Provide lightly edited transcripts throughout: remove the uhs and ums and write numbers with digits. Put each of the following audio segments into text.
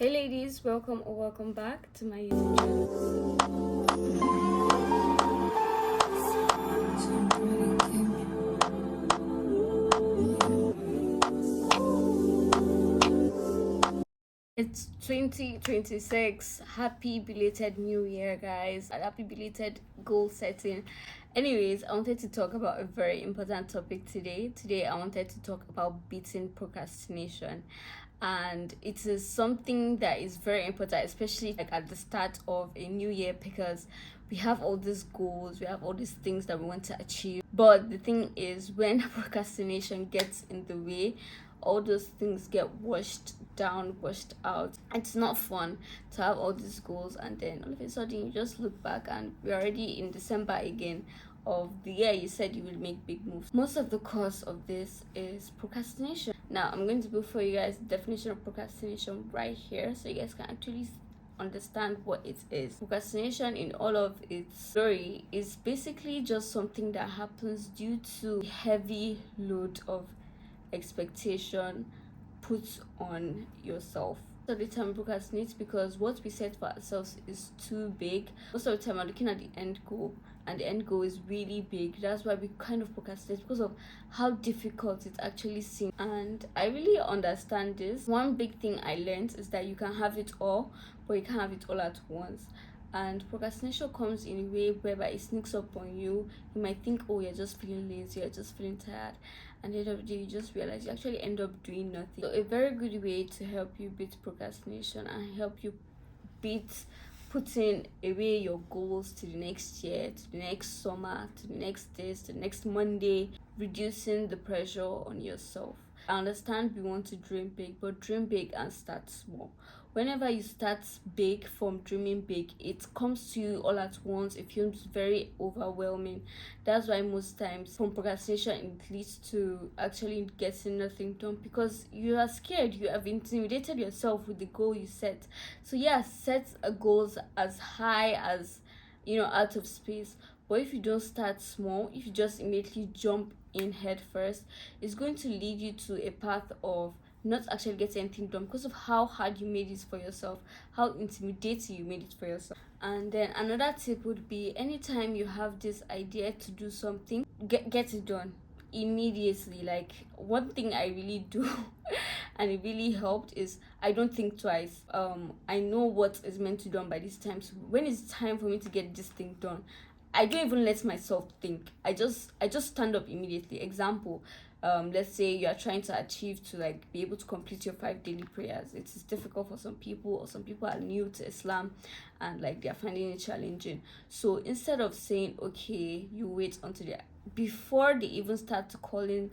Hey ladies, welcome or welcome back to my YouTube channel. It's 2026. Happy belated new year, guys, and happy belated goal setting. Anyways, I wanted to talk about a very important topic today. I wanted to talk about beating procrastination, and it is something that is very important, especially like at the start of a new year, because we have all these goals, we have all these things that we want to achieve. But the thing is, when procrastination gets in the way, all those things get washed down, washed out. It's not fun to have all these goals and then all of a sudden you just look back and we're already in December again of the year you said you would make big moves. Most of the cause of this is procrastination. Now I'm going to put for you guys the definition of procrastination right here so you guys can actually understand what it is. Procrastination in all of its glory is basically just something that happens due to heavy load of expectation put on yourself. So the time we procrastinate because what we set for ourselves is too big. Most of the time we're looking at the end goal and the end goal is really big. That's why we kind of procrastinate, because of how difficult it actually seems. And I really understand this. One big thing I learned is that you can have it all, but you can't have it all at once. And procrastination comes in a way whereby it sneaks up on you. You might think, oh, you're just feeling lazy, you're just feeling tired, and at the end of the day you just realize you actually end up doing nothing. So a very good way to help you beat procrastination and help you beat putting away your goals to the next year, to the next summer, to the next days, to the next Monday, reducing the pressure on yourself. I understand we want to dream big, but dream big and start small. Whenever you start big from dreaming big, it comes to you all at once. It feels very overwhelming. That's why most times from procrastination it leads to actually getting nothing done, because you are scared. You have intimidated yourself with the goal you set. So yeah, set a goals as high as out of space. But if you don't start small, if you just immediately jump in head first, it's going to lead you to a path of not actually getting anything done because of how hard you made it for yourself, how intimidating you made it for yourself. And then another tip would be, anytime you have this idea to do something, get it done immediately. Like, one thing I really do and it really helped is I don't think twice. I know what is meant to be done by this time, so when it's time for me to get this thing done, I don't even let myself think. I just stand up immediately. Example, let's say you are trying to achieve to like be able to complete your 5 daily prayers. It is difficult for some people, or some people are new to Islam and like they are finding it challenging. So instead of saying, okay, you wait until before they even start calling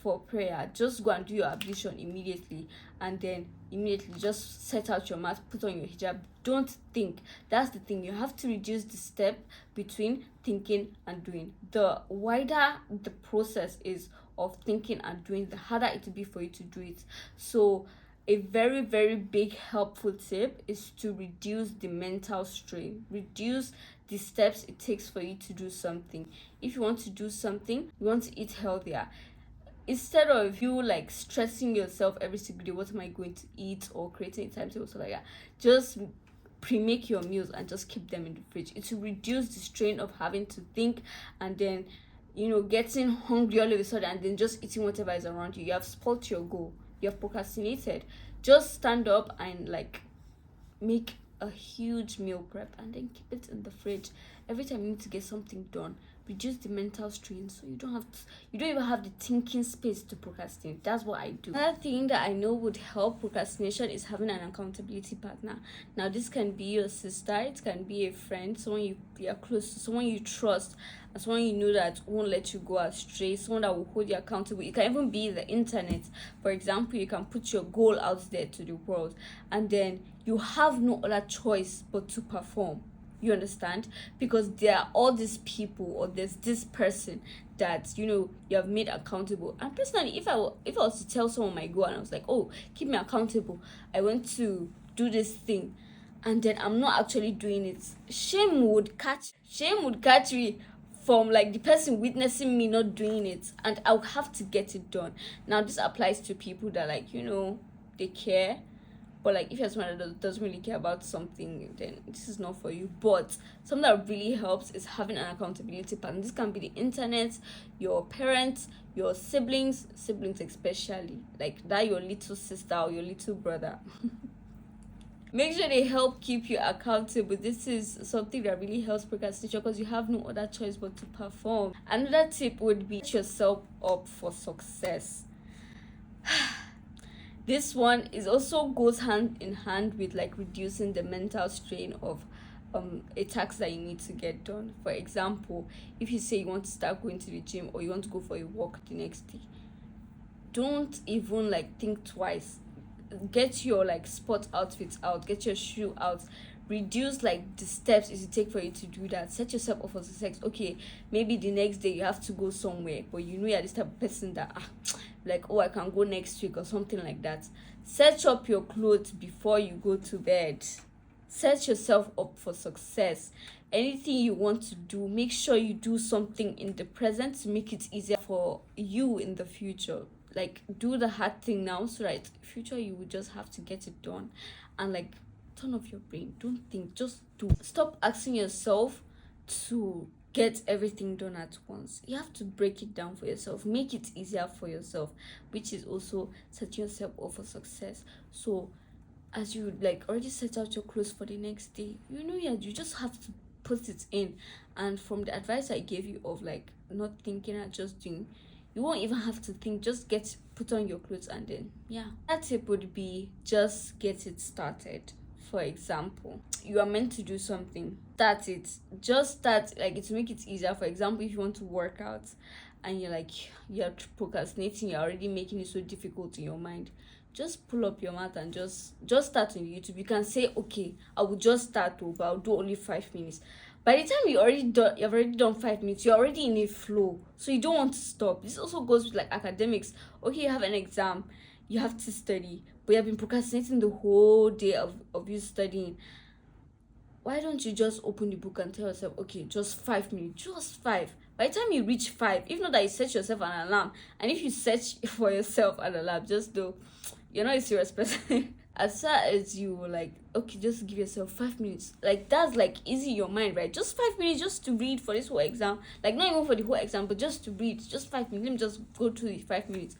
for prayer, just go and do your ablution immediately, and then immediately just set out your mat, put on your hijab. Don't think. That's the thing. You have to reduce the step between thinking and doing. The wider the process is of thinking and doing, the harder it will be for you to do it. So a very, very big helpful tip is to reduce the mental strain, reduce the steps it takes for you to do something. If you want to do something, you want to eat healthier, instead of you like stressing yourself every single day, what am I going to eat, or creating a timetable, so like that, just pre-make your meals and just keep them in the fridge. It will reduce the strain of having to think and then getting hungry all of a sudden and then just eating whatever is around you. You have spoiled your goal, you have procrastinated. Just stand up and like make a huge meal prep and then keep it in the fridge. Every time you need to get something done, reduce the mental strain, so you don't even have the thinking space to procrastinate. That's what I do. Another thing that I know would help procrastination is having an accountability partner. Now this can be your sister, it can be a friend, someone you're close to, someone you trust, and someone you know that won't let you go astray, someone that will hold you accountable. It can even be the internet. For example, you can put your goal out there to the world, and then you have no other choice but to perform. You understand? Because there are all these people, or there's this person that you have made accountable. And personally, if I was to tell someone my goal and I was like, oh, keep me accountable, I want to do this thing, and then I'm not actually doing it, shame would catch me from like the person witnessing me not doing it, and I'll have to get it done. Now this applies to people that like they care, But like if you're someone that doesn't really care about something, then this is not for you. But something that really helps is having an accountability partner. This can be the internet, your parents, your siblings especially, like that your little sister or your little brother. Make sure they help keep you accountable. This is something that really helps procrastination because you have no other choice but to perform. Another tip would be set yourself up for success. This one is also goes hand in hand with like reducing the mental strain of a task that you need to get done. For example, if you say you want to start going to the gym or you want to go for a walk the next day, don't even like think twice. Get your like sport outfits out, get your shoe out, reduce like the steps it take for you to do that. Set yourself up for success. Okay, maybe the next day you have to go somewhere, but you know you're this type of person that like, oh, I can go next week or something like that. Set up your clothes before you go to bed. Set yourself up for success. Anything you want to do, make sure you do something in the present to make it easier for you in the future. Like, do the hard thing now so that in the future you will just have to get it done. And like, turn off your brain. Don't think, just do. Stop asking yourself to get everything done at once. You have to break it down for yourself, make it easier for yourself, which is also setting yourself up for success. So as you like already set out your clothes for the next day, you just have to put it in. And from the advice I gave you of like not thinking and just doing, you won't even have to think, just put on your clothes and then that tip would be just get it started. For example, you are meant to do something, start it. Just start, like, it will make it easier. For example, if you want to work out and you're procrastinating, you're already making it so difficult in your mind, just pull up your mat and just start on YouTube. You can say, okay, I will just start, but I'll do only 5 minutes. By the time you've already done 5 minutes, you're already in a flow, so you don't want to stop. This also goes with like academics. Okay, you have an exam, you have to study, but you've been procrastinating the whole day of you studying. Why don't you just open the book and tell yourself, okay, just 5 minutes, just 5. By the time you reach 5, if not that you set yourself an alarm, and if you set for yourself an alarm, just do, you're not a serious person. As far as you like, okay, just give yourself 5 minutes. Like, that's like easy in your mind, right? Just 5 minutes just to read for this whole exam. Like, not even for the whole exam, but just to read. Just 5 minutes. Let me just go through the 5 minutes.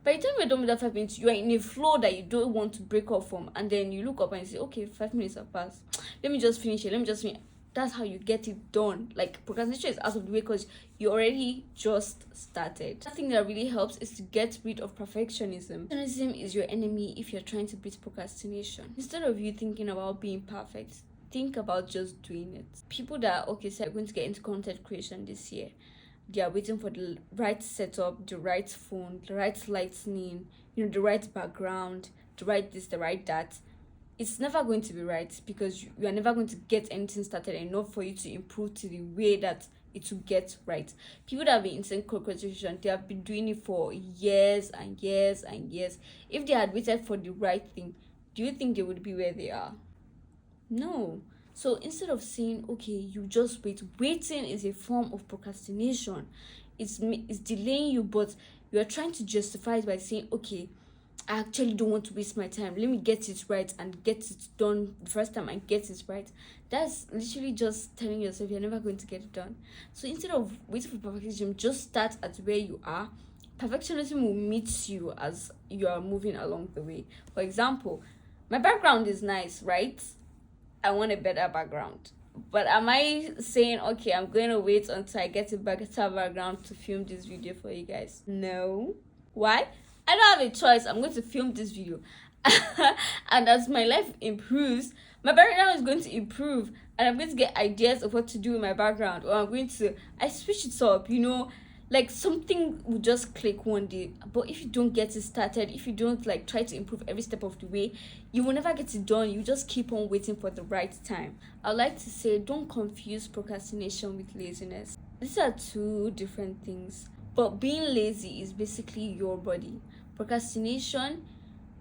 By the time you're done with that 5 minutes, you are in a flow that you don't want to break off from. And then you look up and you say, okay, 5 minutes have passed. Let me just finish it. That's how you get it done. Like, procrastination is out of the way because you already just started. The thing that really helps is to get rid of perfectionism. Perfectionism is your enemy if you're trying to beat procrastination. Instead of you thinking about being perfect, think about just doing it. People that are are going to get into content creation this year, they are waiting for the right setup, the right phone, the right lighting, the right background, the right this, the right that. It's never going to be right because you are never going to get anything started enough for you to improve to the way that it will get right. People that have been in content creation, they have been doing it for years and years and years. If they had waited for the right thing, do you think they would be where they are? No. So instead of saying, okay, you just wait, waiting is a form of procrastination. It's delaying you, but you are trying to justify it by saying, okay, I actually don't want to waste my time. Let me get it right and get it done the first time and get it right. That's literally just telling yourself you're never going to get it done. So instead of waiting for perfectionism, just start at where you are. Perfectionism will meet you as you are moving along the way. For example, my background is nice, right? I want a better background. But am I saying, okay, I'm going to wait until I get a better background to film this video for you guys? No. Why? I don't have a choice. I'm going to film this video. And as my life improves, my background is going to improve. And I'm going to get ideas of what to do with my background. Or I switch it up, like something will just click one day. But if you don't get it started, if you don't like try to improve every step of the way, you will never get it done. You just keep on waiting for the right time. I like to say, don't confuse procrastination with laziness. These are two different things. But being lazy is basically your body. Procrastination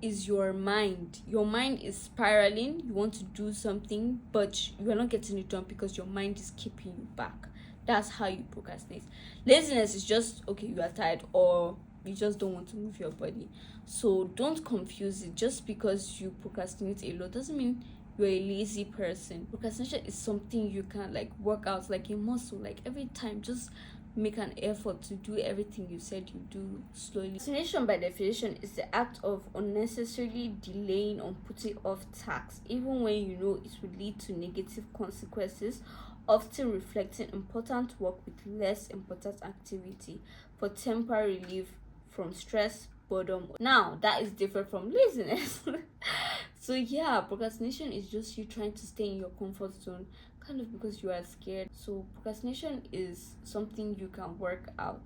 is your mind. Your mind is spiraling. You want to do something, but you are not getting it done because your mind is keeping you back. That's how you procrastinate. Laziness is just, okay, you are tired, or you just don't want to move your body. So don't confuse it. Just because you procrastinate a lot doesn't mean you're a lazy person. Procrastination is something you can like work out like a muscle. Like every time, just make an effort to do everything you said you do slowly. Procrastination, by definition, is the act of unnecessarily delaying or putting off tasks, even when you know it will lead to negative consequences, often reflecting important work with less important activity for temporary relief from stress, boredom. Now, that is different from laziness. So yeah, procrastination is just you trying to stay in your comfort zone, kind of because you are scared. So procrastination is something you can work out.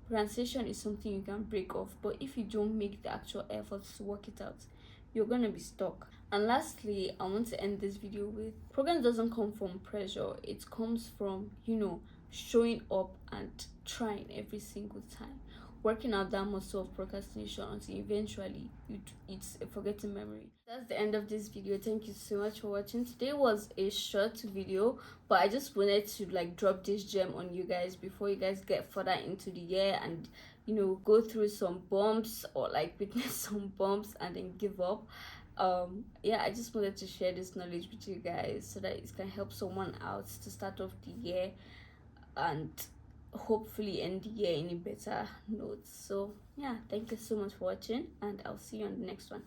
Procrastination is something you can break off, but if you don't make the actual efforts to work it out, you're gonna be stuck. And lastly, I want to end this video with, progress doesn't come from pressure. It comes from, showing up and trying every single time, working out that muscle of procrastination until eventually it's a forgotten memory. That's the end of this video. Thank you so much for watching. Today was a short video, but I just wanted to like drop this gem on you guys before you guys get further into the year and go through some bumps or like witness some bumps and then give up. Yeah, I just wanted to share this knowledge with you guys so that it can help someone out to start off the year and hopefully end the year in a better note. So yeah, thank you so much for watching, and I'll see you on the next one.